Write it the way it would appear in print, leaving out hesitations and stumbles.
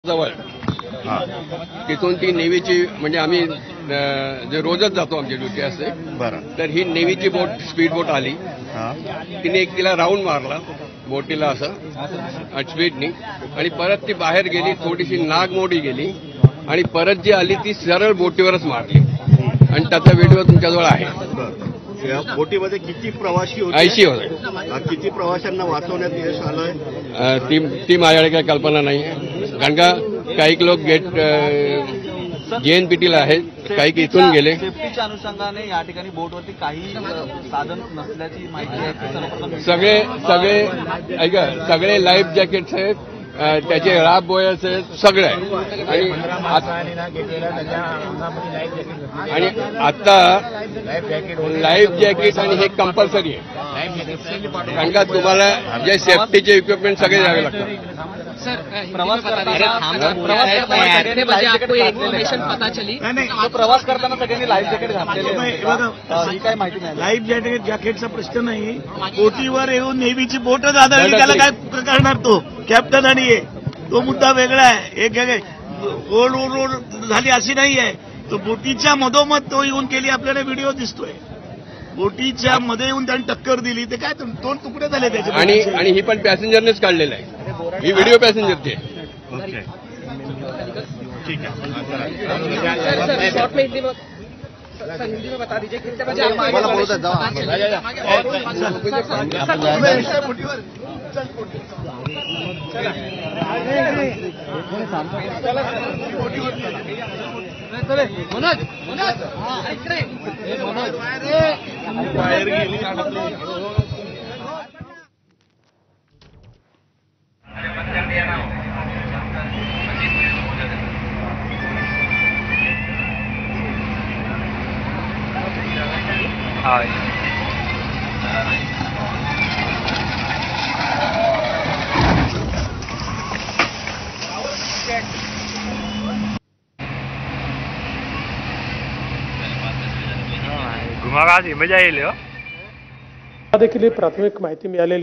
जवळ तिथून ती नेव्हीची म्हणजे आम्ही जे रोजच जातो आमची ड्युटी असते बरं. तर ही नेव्हीची बोट स्पीड बोट आली. तिने एक तिला राऊंड मारला बोटीला असं स्पीडनी आणि परत ती बाहेर गेली, थोडीशी नागमोडी गेली आणि परत जी आली ती सरळ बोटीवरच मारली आणि त्याचा व्हिडिओ तुमच्याजवळ आहे. या बोटीमध्ये किती प्रवासी होते? 80 होते. किती प्रवाशांना वाचवण्यात यश आलंय? ती माझ्याकडे काही कल्पना नाही, कारण का काही लोक JNPTला आहेत, काही इथून गेले. सेफ्टीच्या अनुषंगाने या ठिकाणी बोटवरती काही साधन नसल्याची माहिती आहे की सर्वप्रथम सगळे ऐका, सगळे लाईफ जॅकेट्स आहेत, त्याचे राब बोयर्स आहेत, सगळे आहे. आणि आता लाईफ जॅकेट आणि हे कंपल्सरी आहे, कारण का तुम्हाला जे सेफ्टीचे इक्विपमेंट सगळे द्यावे लागतात. प्रवास करताना सगळ्यांनी लाईफ जॅकेट घातलेले ही काय माहिती नाही. लाईफ जॅकेटचा प्रश्न नाही, बोटीवर येऊन नेव्हीची बोटच आदळली, त्याला काय करणार तो कॅप्टन आणि तो मुद्दा वेगळा आहे. एक ओढ ओढ झाली अशी नाही आहे, तो बोटीच्या मधोमध तो येऊन केली. आपल्याला व्हिडिओ दिसतोय, बोटीच्या मध्ये येऊन त्यांनी टक्कर दिली, ते काय 2 तुकडे झाले त्याचे. आणि ही पण पॅसेंजरनेच काढलेलं आहे, ही व्हिडिओ पॅसेंजरची आहे. ओके, ठीक है. हिंदी में बता दीजिए कितने बजे बाहेर गेली. घुमागा आज मजा येईल. देखील प्राथमिक माहिती मिळालेली